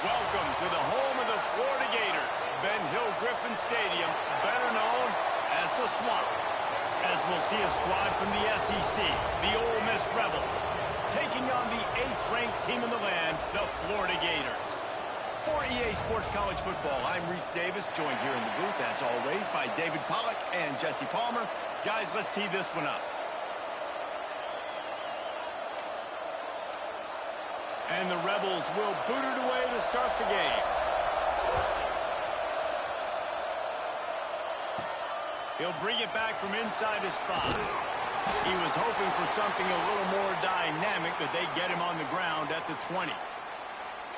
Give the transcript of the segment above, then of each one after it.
Welcome to the home of the Florida Gators, Ben Hill Griffin Stadium, better known as the Swamp. As we'll see a squad from the SEC, the Ole Miss Rebels, taking on the 8th-ranked team in the land, the Florida Gators. For EA Sports College Football, I'm Reese Davis, joined here in the booth, as always, by David Pollack and Jesse Palmer. Guys, let's tee this one up. And the Rebels will boot it away to start the game. He'll bring it back from inside his 5. He was hoping for something a little more dynamic, but they get him on the ground at the 20.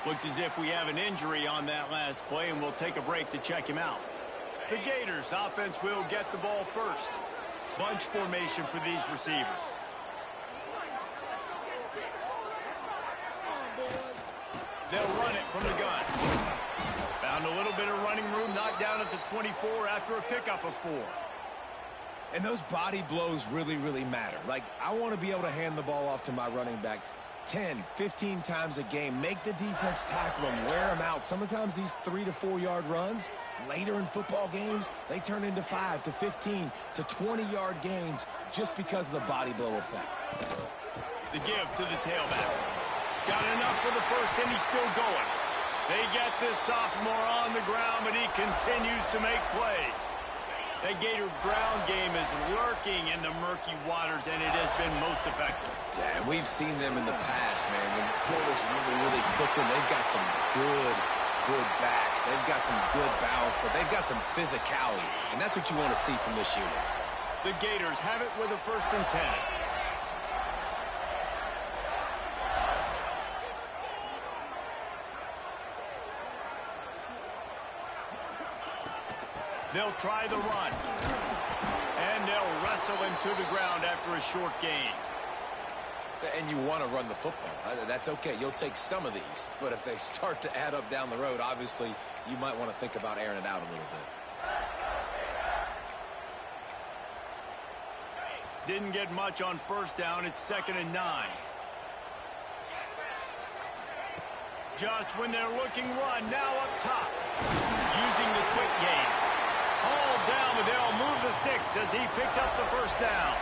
Looks as if we have an injury on that last play, and we'll take a break to check him out. The Gators offense will get the ball first. Bunch formation for these receivers. They'll run it from the gun. Found a little bit of running room, knocked down at the 24 after a pickup of 4. And those body blows really, really matter. Like, I want to be able to hand the ball off to my running back 10, 15 times a game. Make the defense tackle them, wear them out. Sometimes these 3 to 4 yard runs, later in football games, they turn into 5 to 15 to 20-yard gains just because of the body blow effect. The give to the tailback. Got enough for the first, and he's still going. They get this sophomore on the ground, but he continues to make plays. The Gator ground game is lurking in the murky waters, and it has been most effective. Yeah, and we've seen them in the past, man. When Florida's really, really cooking, they've got some good backs. They've got some good balance, but they've got some physicality, and that's what you want to see from this unit. The Gators have it with a 1st and 10. They'll try the run. And they'll wrestle him to the ground after a short gain. And you want to run the football. That's okay. You'll take some of these. But if they start to add up down the road, obviously, you might want to think about airing it out a little bit. Didn't get much on 1st down. It's 2nd and 9. Just when they're looking run, now up top. Using the quick game. Hauled down, but they'll move the sticks as he picks up the 1st down.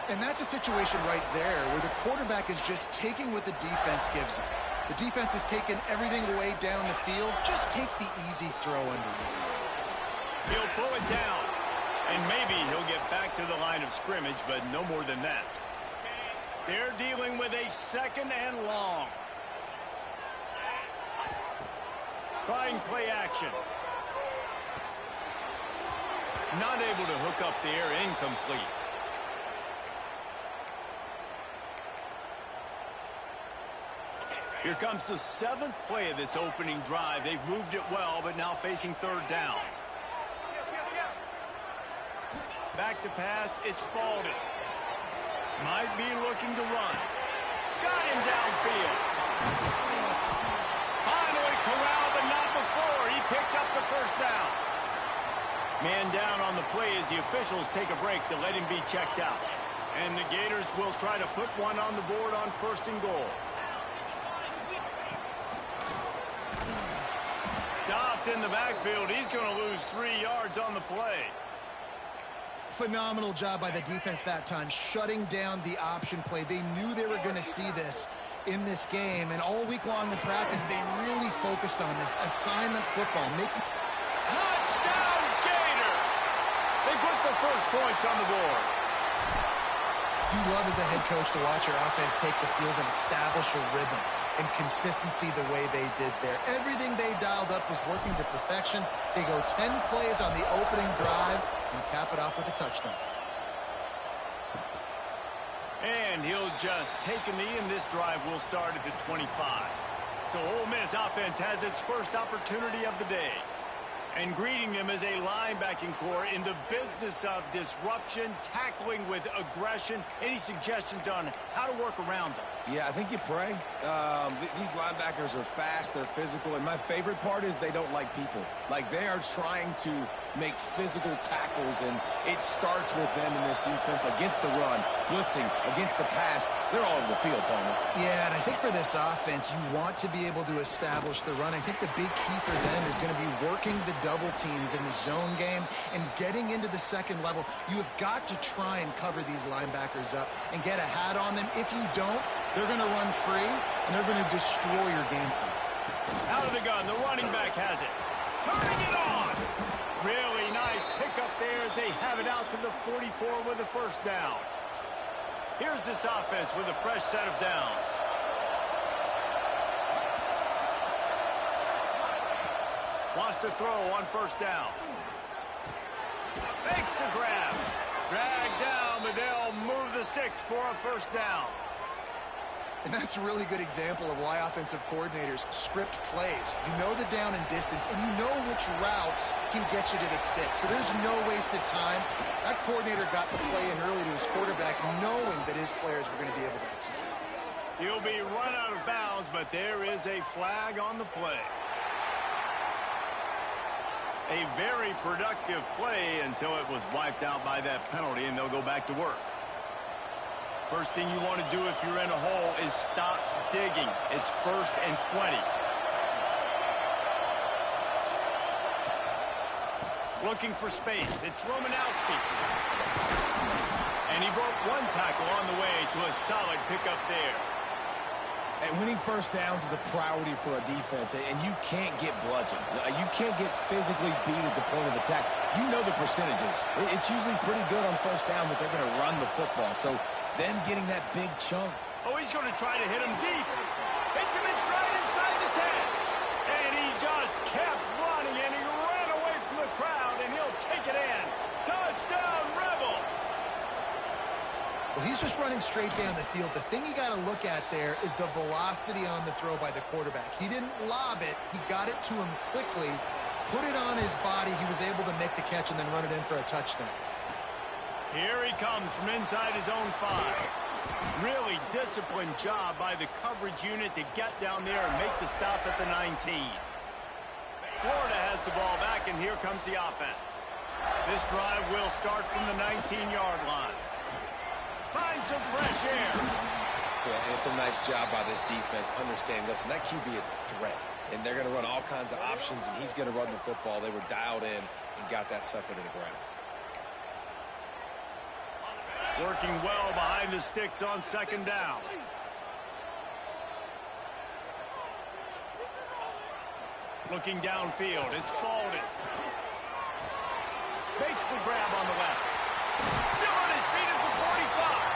And that's a situation right there where the quarterback is just taking what the defense gives him. The defense has taken everything away down the field. Just take the easy throw underneath. He'll pull it down. And maybe he'll get back to the line of scrimmage, but no more than that. They're dealing with a 2nd and long. Trying play action. Not able to hook up there, incomplete. Here comes the 7th play of this opening drive. They've moved it well, but now facing 3rd down. Back to pass, it's Spalding. Might be looking to run. Got him downfield. Finally corralled, but not before. He picks up the 1st down. Man down on the play as the officials take a break to let him be checked out. And the Gators will try to put one on the board on 1st and goal. Stopped in the backfield. He's going to lose 3 yards on the play. Phenomenal job by the defense that time, shutting down the option play. They knew they were going to see this in this game, and all week long in practice, they really focused on this assignment football. Touchdown, Gator! They put the 1st points on the board. You love as a head coach to watch your offense take the field and establish a rhythm and consistency the way they did there. Everything they dialed up was working to perfection. They go 10 plays on the opening drive and cap it off with a touchdown. And he'll just take a knee, and this drive will start at the 25. So Ole Miss offense has its first opportunity of the day. And greeting them is a linebacking core in the business of disruption, tackling with aggression. Any suggestions on how to work around them? Yeah, I think you pray. These linebackers are fast, they're physical, and my favorite part is they don't like people. Like, they are trying to make physical tackles, and it starts with them in this defense against the run, blitzing, against the pass. They're all over the field, Palmer. Yeah, and I think for this offense, you want to be able to establish the run. I think the big key for them is going to be working the double teams in the zone game and getting into the second level. You have got to try and cover these linebackers up and get a hat on them. If you don't, they're going to run free, and they're going to destroy your game plan. Out of the gun, the running back has it. Turning it on. Really nice pickup there as they have it out to the 44 with a first down. Here's this offense with a fresh set of downs. Wants to throw on first down. Makes the grab. Dragged down, but they'll move the sticks for a first down. And that's a really good example of why offensive coordinators script plays. You know the down and distance, and you know which routes can get you to the stick. So there's no wasted time. That coordinator got the play in early to his quarterback, knowing that his players were going to be able to execute. He'll be run out of bounds, but there is a flag on the play. A very productive play until it was wiped out by that penalty, and they'll go back to work. First thing you want to do if you're in a hole is stop digging. It's 1st and 20. Looking for space. It's Romanowski. And he broke one tackle on the way to a solid pickup there. And winning first downs is a priority for a defense, and you can't get bludgeoned. You can't get physically beat at the point of attack. You know the percentages. It's usually pretty good on first down that they're going to run the football. So then getting that big chunk. Oh, he's going to try to hit him deep. Hits him in stride inside the 10. And he just kept running, and he ran away from the crowd, and he'll take it in. Touchdown, Rebels! Well, he's just running straight down the field. The thing you got to look at there is the velocity on the throw by the quarterback. He didn't lob it. He got it to him quickly, put it on his body. He was able to make the catch and then run it in for a touchdown. Here he comes from inside his own 5. Really disciplined job by the coverage unit to get down there and make the stop at the 19. Florida has the ball back, and here comes the offense. This drive will start from the 19-yard line. Find some fresh air. Yeah, and it's a nice job by this defense. Understanding, listen, that QB is a threat, and they're going to run all kinds of options, and he's going to run the football. They were dialed in and got that sucker to the ground. Working well behind the sticks on second down. Looking downfield, it's Spalding. Makes the grab on the left. Still on his feet at the 45.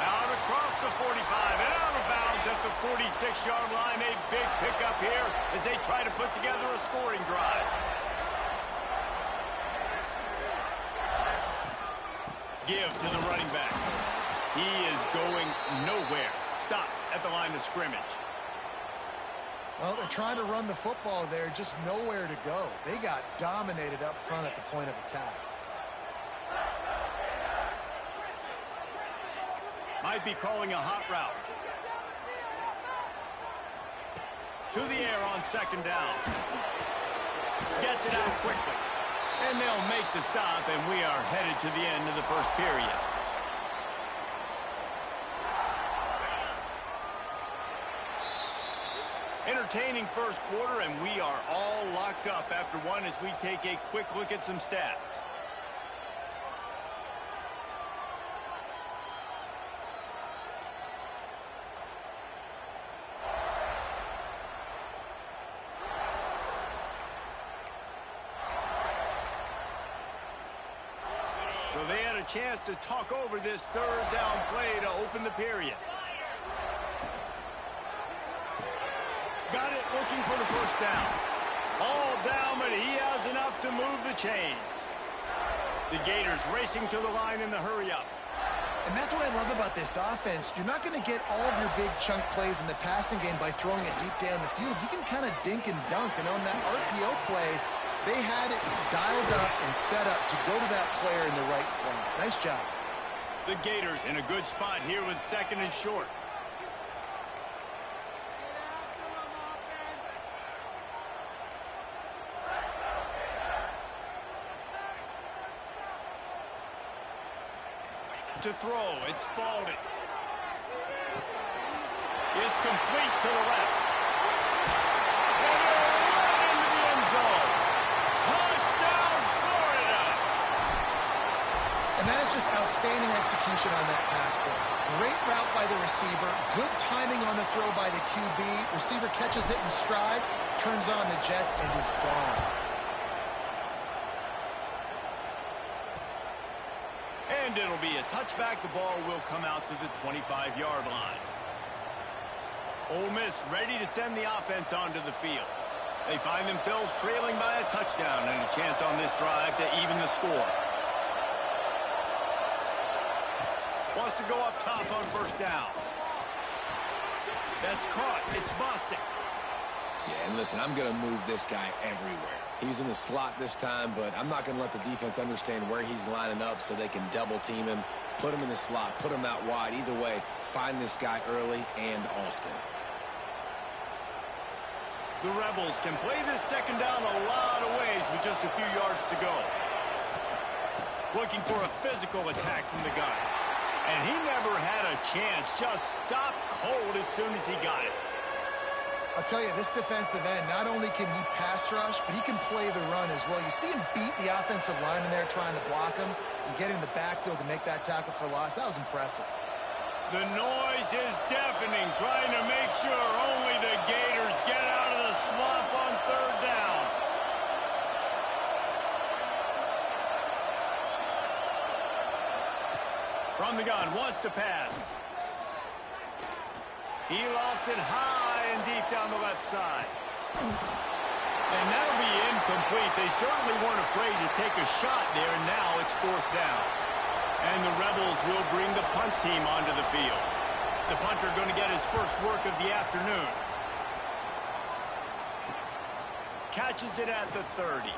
Out across the 45 and out of bounds at the 46-yard line. A big pickup here as they try to put together a scoring drive. Give to the running back. He is going nowhere. Stop at the line of scrimmage. Well, they're trying to run the football there, just nowhere to go. They got dominated up front at the point of attack. Might be calling a hot route. To the air on second down. Gets it out quickly. And they'll make the stop, and we are headed to the end of the first period. Entertaining first quarter, and we are all locked up after one as we take a quick look at some stats. So they had a chance to talk over this third down play to open the period. Got it, looking for the first down. All down, but he has enough to move the chains. The Gators racing to the line in the hurry-up. And that's what I love about this offense. You're not going to get all of your big chunk plays in the passing game by throwing it deep down the field. You can kind of dink and dunk. And on that RPO play, they had it dialed up and set up to go to that player in the right flank. Nice job. The Gators in a good spot here with second and short. To throw, it's Spalding. It's complete to the left. And they're right into the end zone. Touchdown, Florida! And that is just outstanding execution on that pass play. Great route by the receiver. Good timing on the throw by the QB. Receiver catches it in stride, turns on the jets, and is gone. And it'll be a touchback. The ball will come out to the 25-yard line. Ole Miss ready to send the offense onto the field. They find themselves trailing by a touchdown and a chance on this drive to even the score. Wants to go up top on first down. That's caught. It's Boston. Yeah, and listen, I'm going to move this guy everywhere. He's in the slot this time, but I'm not going to let the defense understand where he's lining up so they can double team him, put him in the slot, put him out wide. Either way, find this guy early and often. The Rebels can play this second down a lot of ways with just a few yards to go. Looking for a physical attack from the guy. And he never had a chance. Just stopped cold as soon as he got it. I'll tell you, this defensive end, not only can he pass rush, but he can play the run as well. You see him beat the offensive lineman there trying to block him and get in the backfield to make that tackle for loss. That was impressive. The noise is deafening, trying to make sure only the Gators get out of the swamp on third down. From the gun, wants to pass. He lofts it high and deep down the left side. And that'll be incomplete. They certainly weren't afraid to take a shot there, and now it's fourth down. And the Rebels will bring the punt team onto the field. The punter going to get his first work of the afternoon. Catches it at the 30.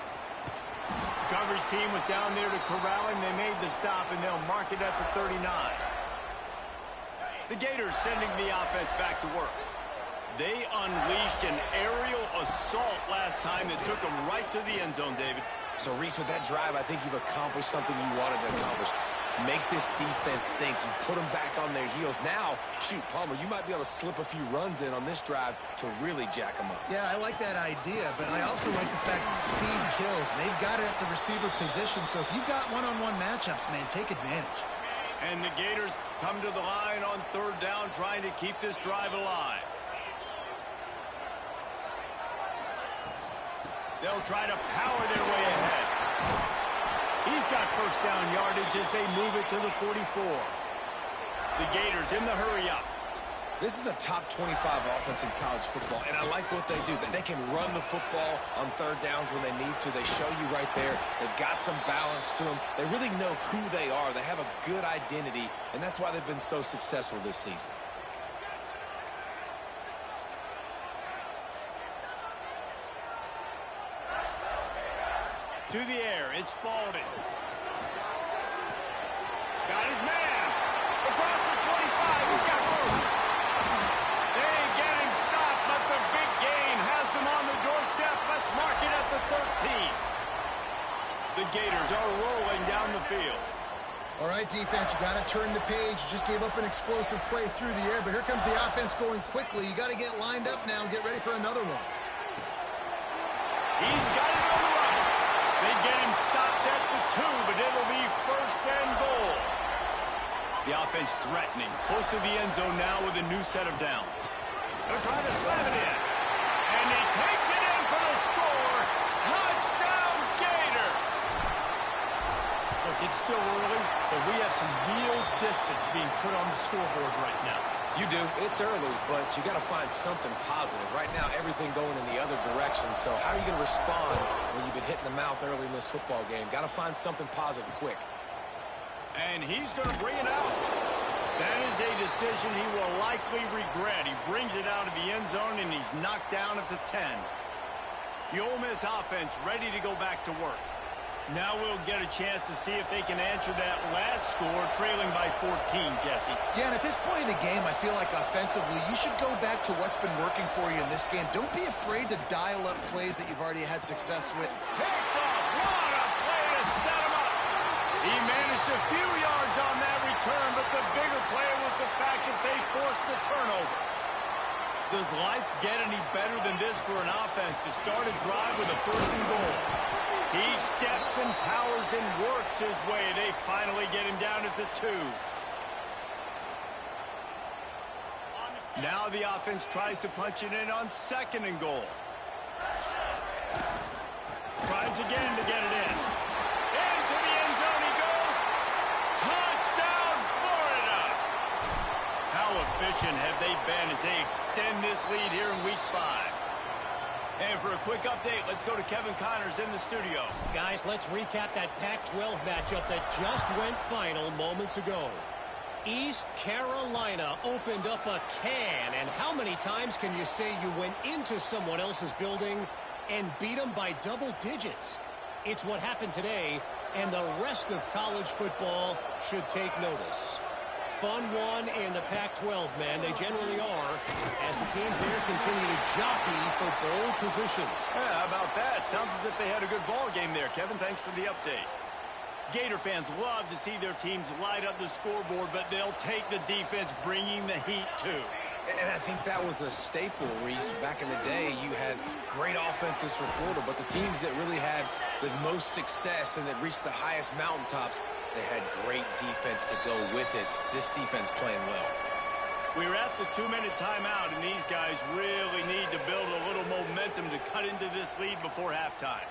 Coverage team was down there to corral him. They made the stop, and they'll mark it at the 39. The Gators sending the offense back to work. They unleashed an aerial assault last time that took them right to the end zone, David. So, Reese, with that drive, I think you've accomplished something you wanted to accomplish. Make this defense think. You put them back on their heels. Now, shoot, Palmer, you might be able to slip a few runs in on this drive to really jack them up. Yeah, I like that idea, but I also like the fact that speed kills. They've got it at the receiver position, so if you've got one-on-one matchups, man, take advantage. And the Gators come to the line on third down, trying to keep this drive alive. They'll try to power their way ahead. He's got first down yardage as they move it to the 44. The Gators in the hurry-up. This is a top 25 offense in college football, and I like what they do. They can run the football on third downs when they need to. They show you right there. They've got some balance to them. They really know who they are. They have a good identity, and that's why they've been so successful this season. To the air, it's Spalding. Got his man. Across the 25, he's got room. They get him stopped, but the big gain has them on the doorstep. Let's mark it at the 13. The Gators are rolling down the field. All right, defense, you got to turn the page. You just gave up an explosive play through the air, but here comes the offense going quickly. You got to get lined up now and get ready for another one. He's got it on the right. They get him stopped at the 2, but it'll be first and goal. The offense threatening. Close to the end zone now with a new set of downs. They're trying to slam it in. And he takes it in for the score. Touchdown, Gator. Look, it's still early, but we have some real distance being put on the scoreboard right now. You do. It's early, but you got to find something positive. Right now, everything going in the other direction. So how are you going to respond when you've been hit in the mouth early in this football game? Got to find something positive quick. And he's going to bring it out. That is a decision he will likely regret. He brings it out of the end zone, and he's knocked down at the 10. The Ole Miss offense ready to go back to work. Now we'll get a chance to see if they can answer that last score, trailing by 14, Jesse. Yeah, and at this point in the game, I feel like offensively, you should go back to what's been working for you in this game. Don't be afraid to dial up plays that you've already had success with. Picked off. What a play to set him up. He managed a few yards on that return, but the bigger play was the fact that they forced the turnover. Does life get any better than this for an offense to start a drive with a first and goal? He steps and powers and works his way. They finally get him down at the 2. Now the offense tries to punch it in on second and goal. Tries again to get it in. Into the end zone he goes. Touchdown, Florida! How efficient have they been as they extend this lead here in Week 5? And for a quick update, let's go to Kevin Connors in the studio. Guys, let's recap that Pac-12 matchup that just went final moments ago. East Carolina opened up a can, and how many times can you say you went into someone else's building and beat them by double digits? It's what happened today, and the rest of college football should take notice. Fun one in the Pac-12, man. They generally are, as the teams there continue to jockey for bowl position. Yeah, how about that? Sounds as if they had a good ball game there, Kevin. Thanks for the update. Gator fans love to see their teams light up the scoreboard, but they'll take the defense bringing the heat, too. And I think that was a staple, Reese. Back in the day, you had great offenses for Florida, but the teams that really had the most success and that reached the highest mountaintops, they had great defense to go with it. This defense playing well. We're at the 2-minute timeout, and these guys really need to build a little momentum to cut into this lead before halftime.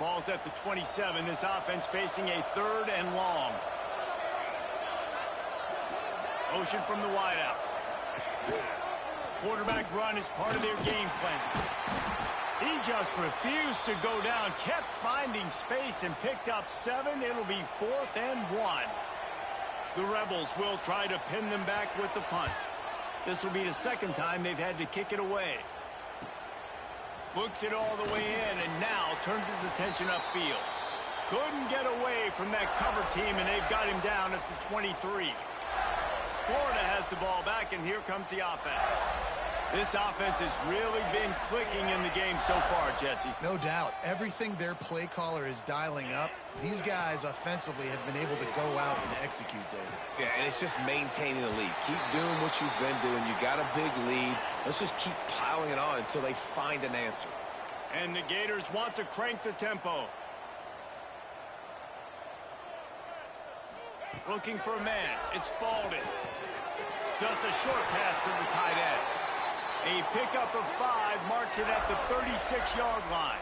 Ball's at the 27. This offense facing a 3rd and long. Motion from the wideout. Quarterback run is part of their game plan. He just refused to go down, kept finding space, and picked up 7. It'll be 4th and 1. The Rebels will try to pin them back with the punt. This will be the second time they've had to kick it away. Looks it all the way in, and now turns his attention upfield. Couldn't get away from that cover team, and they've got him down at the 23. Florida has the ball back, and here comes the offense. This offense has really been clicking in the game so far, Jesse. No doubt. Everything their play caller is dialing up, these guys offensively have been able to go out and execute, David. Yeah, and it's just maintaining the lead. Keep doing what you've been doing. You got a big lead. Let's just keep piling it on until they find an answer. And the Gators want to crank the tempo. Looking for a man. It's Spalding. Just a short pass to the tight end. A pickup of 5 marks it at the 36-yard line.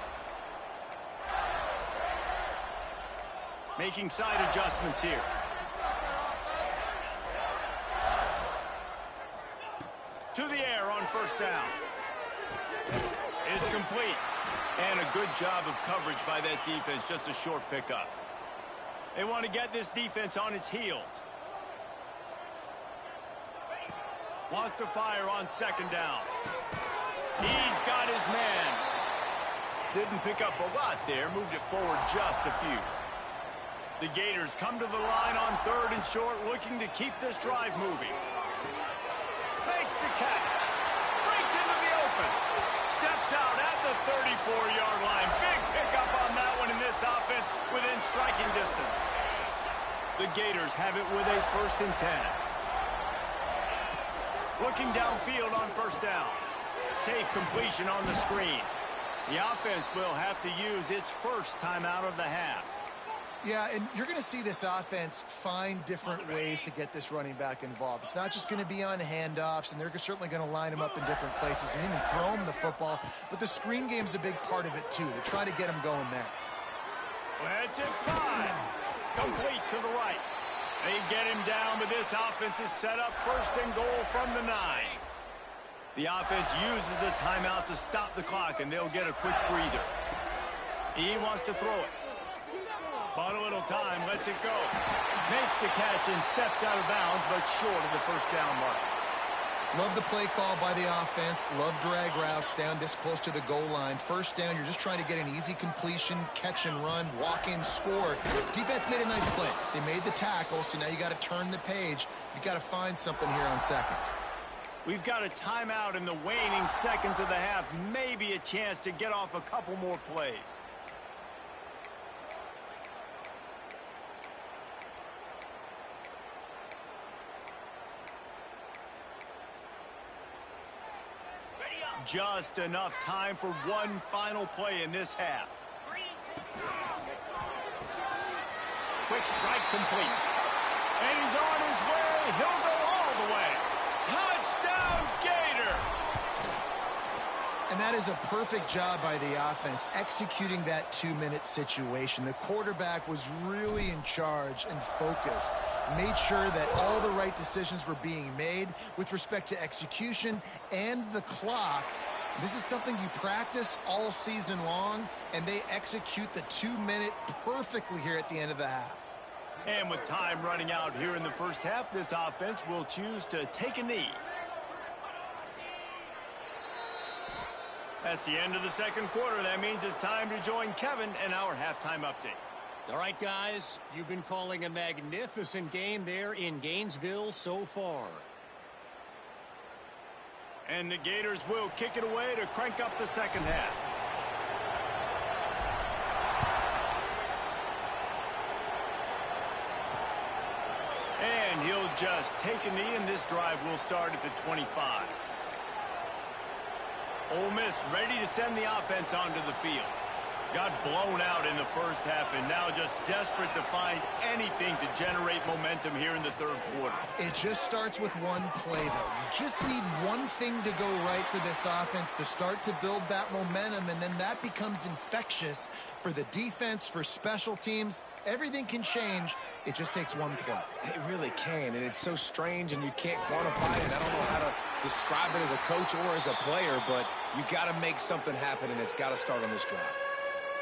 Making side adjustments here. To the air on first down. It's complete. And a good job of coverage by that defense. Just a short pickup. They want to get this defense on its heels. Wants to fire on second down. He's got his man. Didn't pick up a lot there. Moved it forward just a few. The Gators come to the line on 3rd and short, looking to keep this drive moving. Makes the catch. Breaks into the open. Steps out at the 34-yard line. Big pickup on that one in this offense within striking distance. The Gators have it with a 1st and 10. Looking downfield on first down. Safe completion on the screen. The offense will have to use its first timeout of the half. Yeah, and you're going to see this offense find different ways to get this running back involved. It's not just going to be on handoffs, and they're certainly going to line him up in different places and even throw him the football. But the screen game's a big part of it, too. They're trying to get him going there. Let's it fly. Complete to the right. They get him down, but this offense is set up 1st and goal from the 9. The offense uses a timeout to stop the clock, and they'll get a quick breather. He wants to throw it. Bought a little time, lets it go. Makes the catch and steps out of bounds, but short of the first down mark. Love the play call by the offense. Love drag routes down this close to the goal line. First down, you're just trying to get an easy completion, catch and run, walk in, score. Defense made a nice play. They made the tackle, so now you got to turn the page. You got to find something here on second. We've got a timeout in the waning seconds of the half. Maybe a chance to get off a couple more plays. Just enough time for one final play in this half. Quick strike complete. And he's on his way. He'll go all the way. Touchdown, Gator! And that is a perfect job by the offense, executing that 2-minute situation. The quarterback was really in charge and focused, made sure that all the right decisions were being made with respect to execution and the clock. This is something you practice all season long, and they execute the 2-minute perfectly here at the end of the half. And with time running out here in the first half, this offense will choose to take a knee. That's the end of the second quarter. That means it's time to join Kevin in our halftime update. All right, guys, you've been calling a magnificent game there in Gainesville so far. And the Gators will kick it away to crank up the second half. And he'll just take a knee, and this drive will start at the 25. Ole Miss ready to send the offense onto the field. Got blown out in the first half and now just desperate to find anything to generate momentum here in the third quarter. It just starts with one play, though. You just need one thing to go right for this offense to start to build that momentum, and then that becomes infectious for the defense, for special teams. Everything can change. It just takes one play. It really can, and it's so strange, and you can't quantify it. I don't know how to describe it as a coach or as a player, but you got to make something happen, and it's got to start on this drive.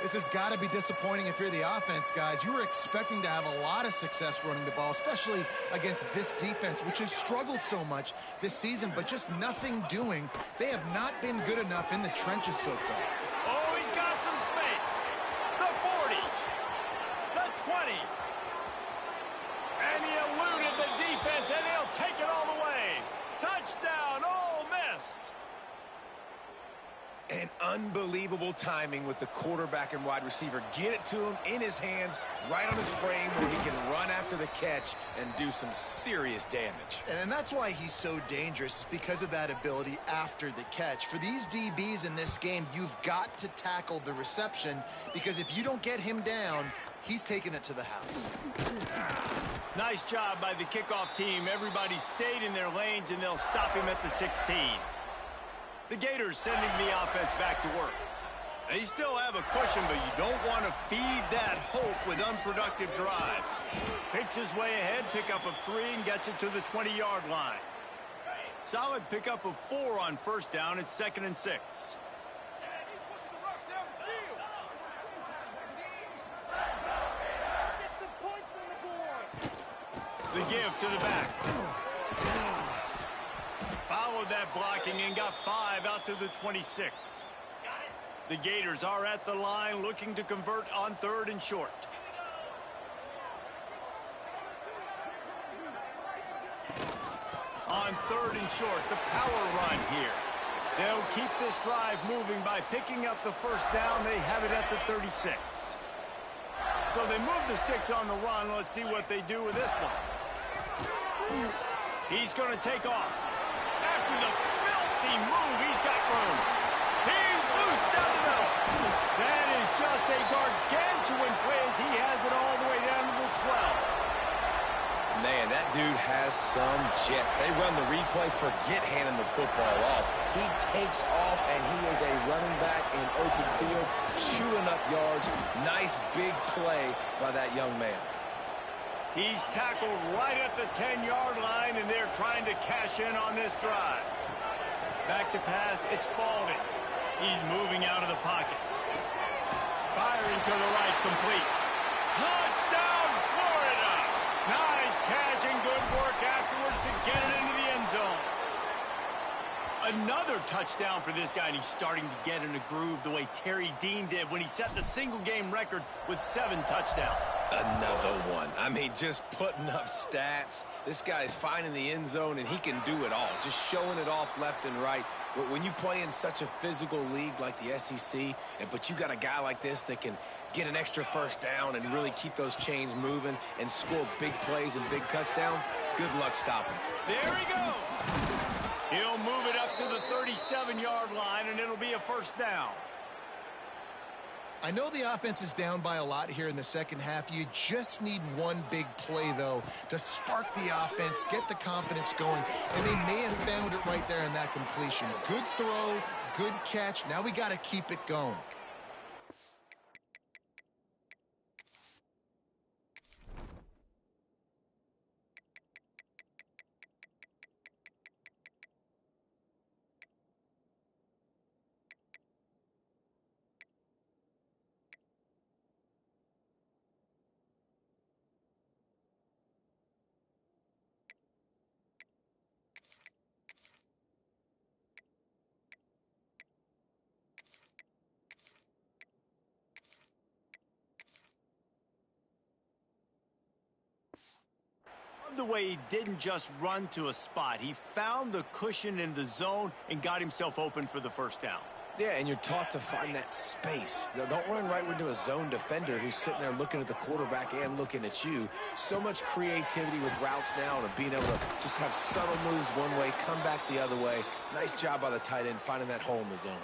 This has got to be disappointing if you're the offense, guys. You were expecting to have a lot of success running the ball, especially against this defense, which has struggled so much this season, but just nothing doing. They have not been good enough in the trenches so far. Oh, he's got some space. The 40. The 20. And he eluded the defense, and he'll take it all the way. Touchdown, Ole Miss. And unbelievable timing with the quarterback and wide receiver. Get it to him in his hands, right on his frame where he can run after the catch and do some serious damage. And that's why he's so dangerous, because of that ability after the catch. For these DBs in this game, you've got to tackle the reception, because if you don't get him down, he's taking it to the house. Nice job by the kickoff team. Everybody stayed in their lanes, and they'll stop him at the 16. The Gators sending the offense back to work. They still have a cushion, but you don't want to feed that hope with unproductive drives. Picks his way ahead, pickup of 3, and gets it to the 20-yard line. Solid pickup of 4 on first down. It's 2nd and 6. The give to the back. Followed that blocking and got 5 out to the 26. The Gators are at the line looking to convert on 3rd and short. On 3rd and short, the power run here. They'll keep this drive moving by picking up the first down. They have it at the 36. So they move the sticks on the run. Let's see what they do with this one. He's going to take off. After the filthy move, he's got room. He's loose down the middle. That is just a gargantuan play as he has it all the way down to the 12. Man, that dude has some jets. They run the replay, forget handing the football off. He takes off, and he is a running back in open field, chewing up yards. Nice big play by that young man. He's tackled right at the 10-yard line, and they're trying to cash in on this drive. Back to pass, it's Spalding. He's moving out of the pocket. Firing to the right, complete. Touchdown, Florida! Nice catch and good work afterwards to get it into the end zone. Another touchdown for this guy, and he's starting to get in a groove the way Terry Dean did when he set the single-game record with 7 touchdowns. Another one. I mean, just putting up stats. This guy's finding the end zone, and he can do it all. Just showing it off left and right. When you play in such a physical league like the SEC, but you got a guy like this that can get an extra first down and really keep those chains moving and score big plays and big touchdowns, good luck stopping. There he goes. He'll move it up to the 37-yard line, and it'll be a first down. I know the offense is down by a lot here in the second half. You just need one big play, though, to spark the offense, get the confidence going, and they may have found it right there in that completion. Good throw, good catch. Now we got to keep it going. The way he didn't just run to a spot. He found the cushion in the zone and got himself open for the first down. Yeah, and you're taught to find that space. Don't run right into a zone defender who's sitting there looking at the quarterback and looking at you. So much creativity with routes now and being able to just have subtle moves one way, come back the other way. Nice job by the tight end finding that hole in the zone.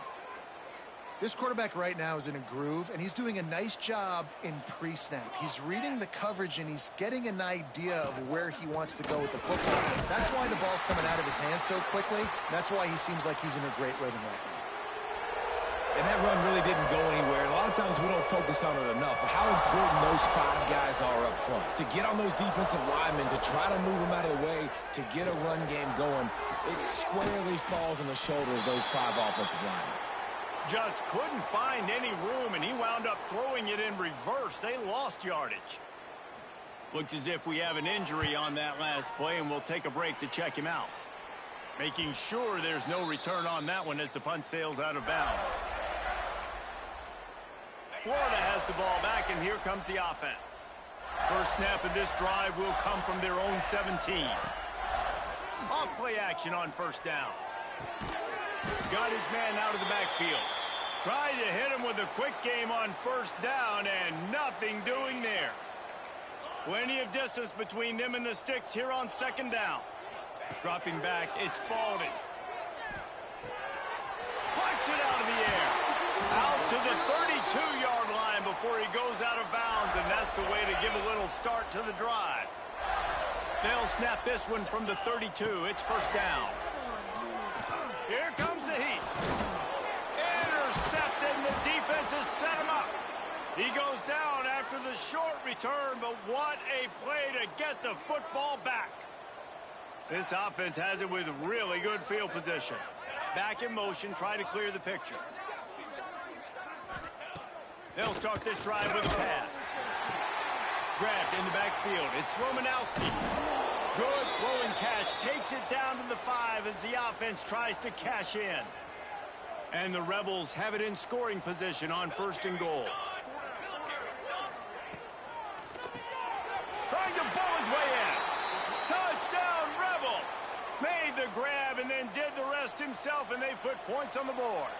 This quarterback right now is in a groove, and he's doing a nice job in pre-snap. He's reading the coverage, and he's getting an idea of where he wants to go with the football. That's why the ball's coming out of his hands so quickly. That's why he seems like he's in a great rhythm right now. And that run really didn't go anywhere. And a lot of times we don't focus on it enough, but how important those 5 guys are up front. To get on those defensive linemen, to try to move them out of the way, to get a run game going, it squarely falls on the shoulder of those 5 offensive linemen. Just couldn't find any room, and he wound up throwing it in reverse. They lost yardage. Looks as if we have an injury on that last play, and we'll take a break to check him out. Making sure there's no return on that one as the punt sails out of bounds. Florida has the ball back, and here comes the offense. First snap of this drive will come from their own 17. Off play action on first down. Got his man out of the backfield. Tried to hit him with a quick game on first down, and nothing doing there. Plenty of distance between them and the sticks here on second down. Dropping back, it's Baldwin. Plucks it out of the air. Out to the 32-yard line before he goes out of bounds, and that's the way to give a little start to the drive. They'll snap this one from the 32. It's first down. Here comes the heat. Intercepted, and the defense has set him up. He goes down after the short return, but what a play to get the football back. This offense has it with really good field position. Back in motion, try to clear the picture. They'll start this drive with a pass. Grabbed in the backfield. It's Romanowski. Good throwing catch. Takes it down to the 5 as the offense tries to cash in. And the Rebels have it in scoring position on first and goal. Trying to bow his way in. Touchdown, Rebels. Made the grab and then did the rest himself, and they've put points on the board.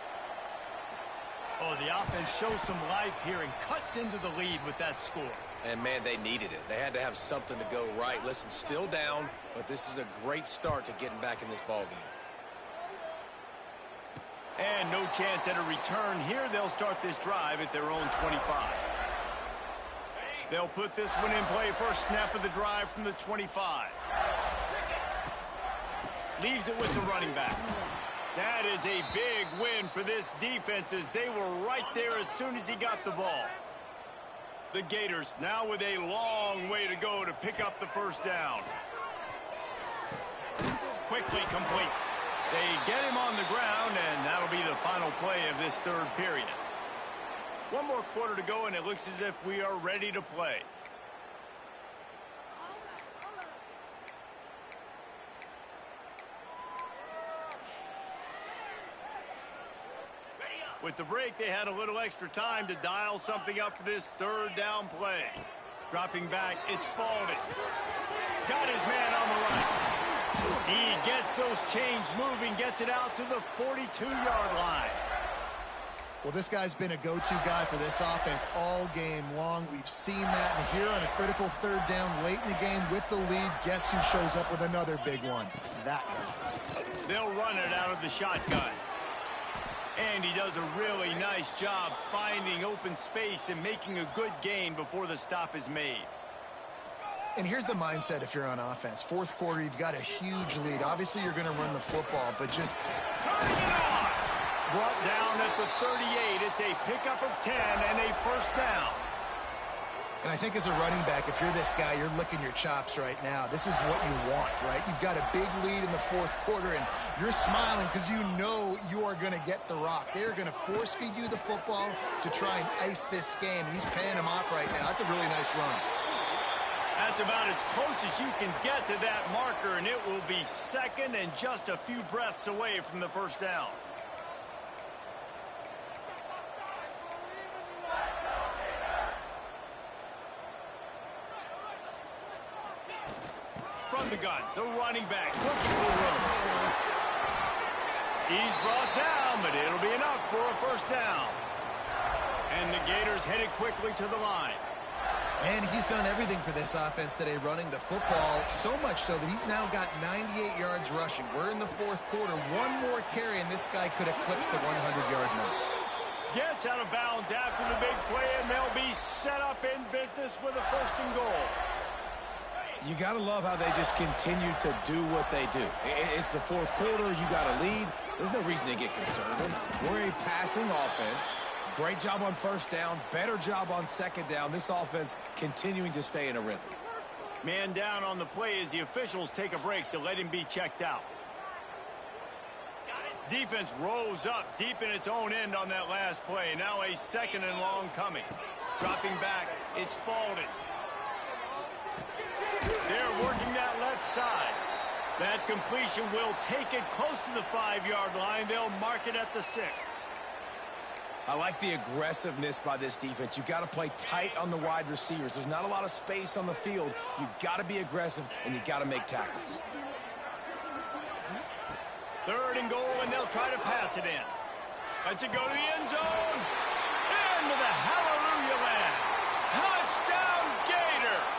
Oh, the offense shows some life here and cuts into the lead with that score. And, man, they needed it. They had to have something to go right. Listen, still down, but this is a great start to getting back in this ballgame. And no chance at a return here. They'll start this drive at their own 25. They'll put this one in play. First snap of the drive from the 25. Leaves it with the running back. That is a big win for this defense as they were right there as soon as he got the ball. The Gators now with a long way to go to pick up the first down. Quickly complete. They get him on the ground, and that'll be the final play of this third period. One more quarter to go, and it looks as if we are ready to play. With the break, they had a little extra time to dial something up for this third down play. Dropping back, it's Baldwin. Got his man on the right. He gets those chains moving, gets it out to the 42-yard line. Well, this guy's been a go-to guy for this offense all game long. We've seen that, and here on a critical third down late in the game with the lead, guess who shows up with another big one? That guy. They'll run it out of the shotgun. And he does a really nice job finding open space and making a good gain before the stop is made. And here's the mindset if you're on offense. Fourth quarter, you've got a huge lead. Obviously, you're going to run the football, but just turning it on. Brought down at the 38. It's a pickup of 10 and a first down. And I think as a running back, if you're this guy, you're licking your chops right now. This is what you want, right? You've got a big lead in the fourth quarter, and you're smiling because you know you are going to get the rock. They're going to force-feed you the football to try and ice this game. He's paying him off right now. That's a really nice run. That's about as close as you can get to that marker, and it will be second and just a few breaths away from the first down. From the gun, the running back looking for room. He's brought down, but it'll be enough for a first down. And the Gators headed quickly to the line. And he's done everything for this offense today, running the football, so much so that he's now got 98 yards rushing. We're in the fourth quarter. One more carry, and this guy could eclipse the 100-yard mark. Gets out of bounds after the big play, and they'll be set up in business with a first and goal. You got to love how they just continue to do what they do. It's the fourth quarter. You got a lead. There's no reason to get conservative. We're a passing offense. Great job on first down. Better job on second down. This offense continuing to stay in a rhythm. Man down on the play as the officials take a break to let him be checked out. Defense rose up deep in its own end on that last play. Now a second and long coming. Dropping back, it's Spalding. They're working that left side. That completion will take it close to the 5-yard line. They'll mark it at the 6. I like the aggressiveness by this defense. You got to play tight on the wide receivers. There's not a lot of space on the field. You got to be aggressive, and you got to make tackles. Third and goal, and they'll try to pass it in. Let's it go to the end zone. Into the hallelujah land. Touchdown, Gators!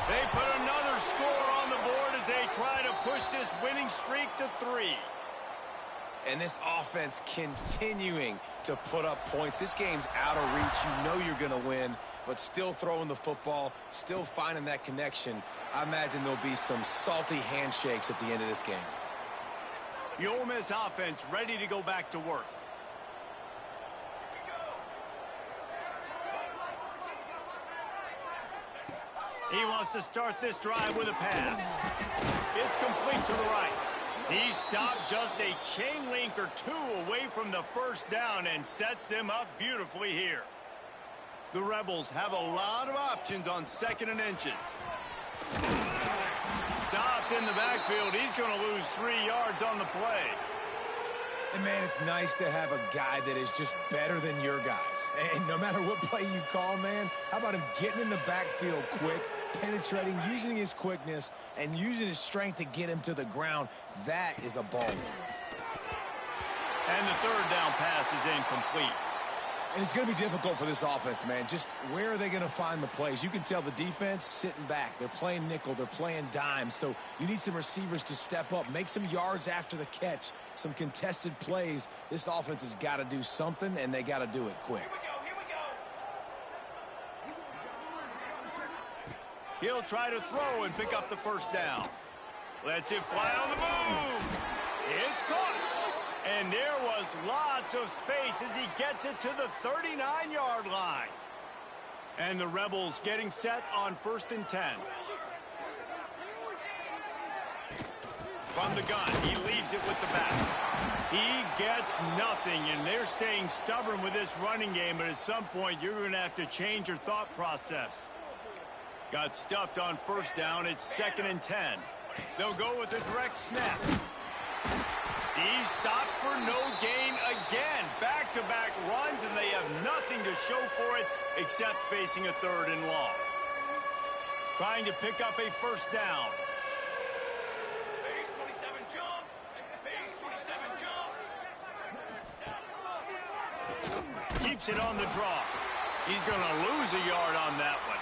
They put another score on the board as they try to push this winning streak to 3. And this offense continuing to put up points. This game's out of reach. You know you're going to win, but still throwing the football, still finding that connection. I imagine there'll be some salty handshakes at the end of this game. The Ole Miss offense ready to go back to work. He wants to start this drive with a pass. It's complete to the right. He stopped just a chain link or two away from the first down and sets them up beautifully here. The Rebels have a lot of options on second and inches. Stopped in the backfield. He's going to lose 3 yards on the play. And, man, it's nice to have a guy that is just better than your guys. And no matter what play you call, man, how about him getting in the backfield quick, penetrating, using his quickness, and using his strength to get him to the ground. That is a ball. And the third down pass is incomplete. And it's going to be difficult for this offense, man. Just where are they going to find the plays? You can tell the defense sitting back. They're playing nickel. They're playing dime. So you need some receivers to step up, make some yards after the catch, some contested plays. This offense has got to do something, and they got to do it quick. He'll try to throw and pick up the first down. Lets it fly on the move. It's caught. And there was lots of space as he gets it to the 39-yard line. And the Rebels getting set on 1st and 10. From the gun, he leaves it with the back. He gets nothing, and they're staying stubborn with this running game, but at some point you're going to have to change your thought process. Got stuffed on first down. It's 2nd and 10. They'll go with a direct snap. He's stopped for no gain again. Back-to-back runs, and they have nothing to show for it except facing a 3rd and long. Trying to pick up a first down. Phase 27 jump. Phase 27 jump. Keeps it on the draw. He's going to lose a yard on that one.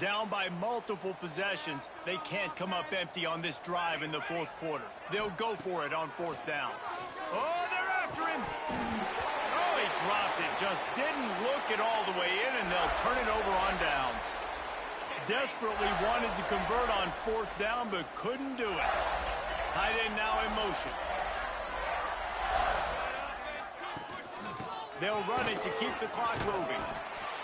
Down by multiple possessions, they can't come up empty on this drive in the fourth quarter. They'll go for it on fourth down. Oh, they're after him. Oh, he dropped it. Just didn't look it all the way in, and they'll turn it over on downs. Desperately wanted to convert on fourth down, but couldn't do it. Tight end now in motion. They'll run it to keep the clock moving.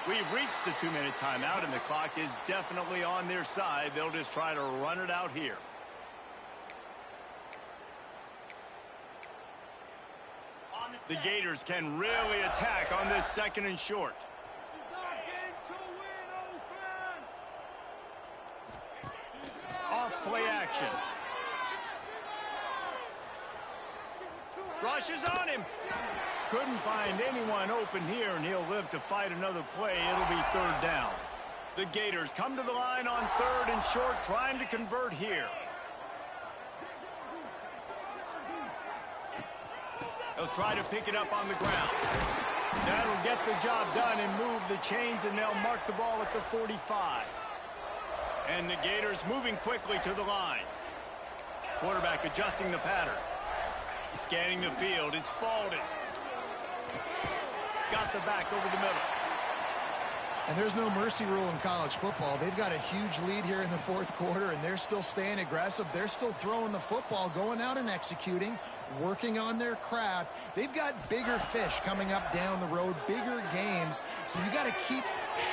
We've reached the 2-minute timeout, and the clock is definitely on their side. They'll just try to run it out here. The Gators can really attack on this 2nd and short. Off play action. Rushes on him. Couldn't find anyone open here, and he'll live to fight another play. It'll be 3rd down. The Gators come to the line on 3rd and short, trying to convert here. They'll try to pick it up on the ground. That'll get the job done and move the chains, and they'll mark the ball at the 45. And the Gators moving quickly to the line. Quarterback adjusting the pattern. Scanning the field. It's Spalding. Got the back over the middle. And there's no mercy rule in college football. They've got a huge lead here in the fourth quarter, and they're still staying aggressive. They're still throwing the football, going out and executing, working on their craft. They've got bigger fish coming up down the road, bigger games. So you got to keep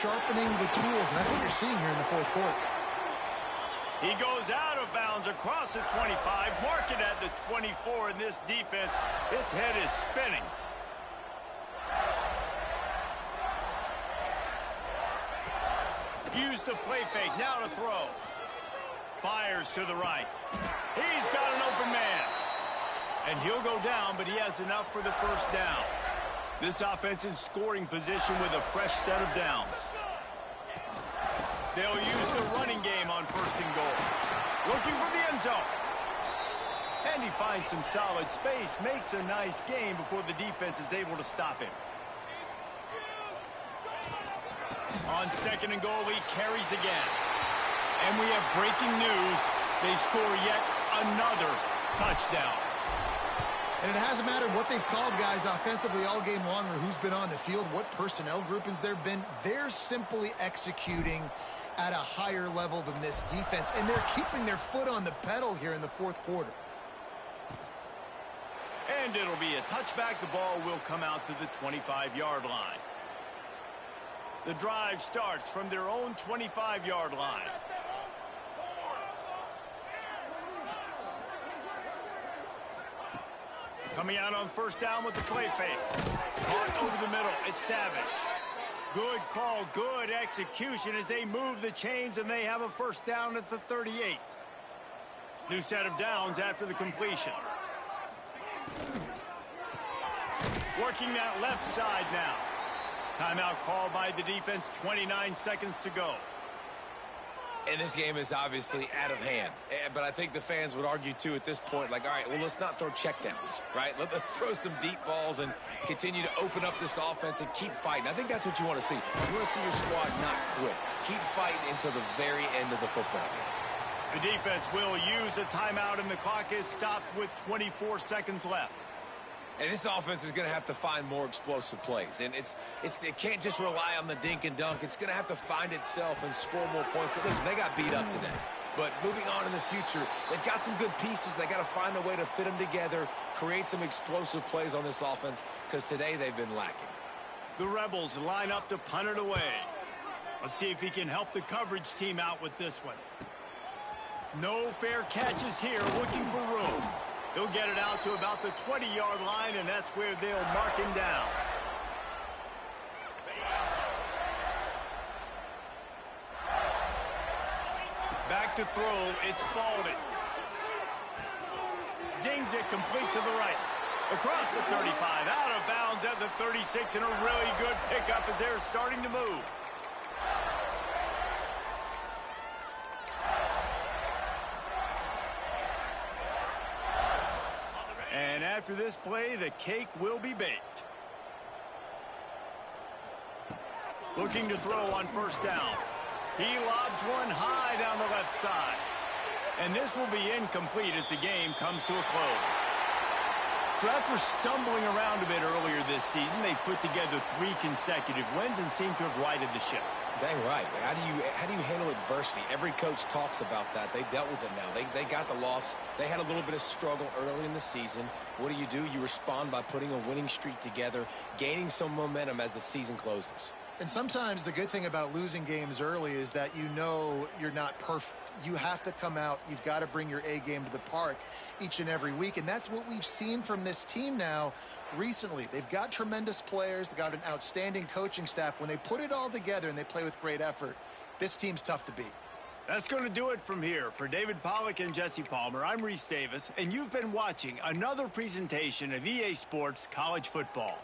sharpening the tools, and that's what you're seeing here in the fourth quarter. He goes out of bounds across the 25, mark it at the 24, and this defense, its head is spinning. Use the play fake, now to throw. Fires to the right. He's got an open man. And he'll go down, but he has enough for the 1st down. This offense in scoring position with a fresh set of downs. They'll use the running game on 1st and goal. Looking for the end zone. And he finds some solid space, makes a nice gain before the defense is able to stop him. On 2nd and goal, he carries again. And we have breaking news. They score yet another touchdown. And it hasn't mattered what they've called guys offensively all game long or who's been on the field, what personnel groupings there have been. They're simply executing at a higher level than this defense, and they're keeping their foot on the pedal here in the fourth quarter. And it'll be a touchback. The ball will come out to the 25-yard line. The drive starts from their own 25-yard line. Coming out on 1st down with the play fake. Caught over the middle. It's Savage. Good call, good execution as they move the chains, and they have a 1st down at the 38. New set of downs after the completion. Working that left side now. Timeout called by the defense, 29 seconds to go. And this game is obviously out of hand. But I think the fans would argue, too, at this point, like, all right, well, let's not throw checkdowns, right? Let's throw some deep balls and continue to open up this offense and keep fighting. I think that's what you want to see. You want to see your squad not quit. Keep fighting until the very end of the football game. The defense will use a timeout, and the clock is stopped with 24 seconds left. And this offense is going to have to find more explosive plays. And it can't just rely on the dink and dunk. It's going to have to find itself and score more points. Listen, they got beat up today. But moving on in the future, they've got some good pieces. They got to find a way to fit them together, create some explosive plays on this offense, because today they've been lacking. The Rebels line up to punt it away. Let's see if he can help the coverage team out with this one. No fair catches here, looking for room. He'll get it out to about the 20-yard line, and that's where they'll mark him down. Back to throw, it's Spalding. Zings it complete to the right. Across the 35, out of bounds at the 36, and a really good pickup as they're starting to move. And after this play, the cake will be baked. Looking to throw on first down. He lobs one high down the left side. And this will be incomplete as the game comes to a close. So after stumbling around a bit earlier this season, they put together 3 consecutive wins and seem to have righted the ship. Dang right. How do you handle adversity? Every coach talks about that. They've dealt with it now. They got the loss. They had a little bit of struggle early in the season. What do? You respond by putting a winning streak together, gaining some momentum as the season closes. And sometimes the good thing about losing games early is that you know you're not perfect. You have to come out. You've got to bring your A game to the park each and every week. And that's what we've seen from this team now recently. They've got tremendous players. They've got an outstanding coaching staff. When they put it all together and they play with great effort, this team's tough to beat. That's going to do it from here. For David Pollack and Jesse Palmer, I'm Reese Davis, and you've been watching another presentation of EA Sports College Football.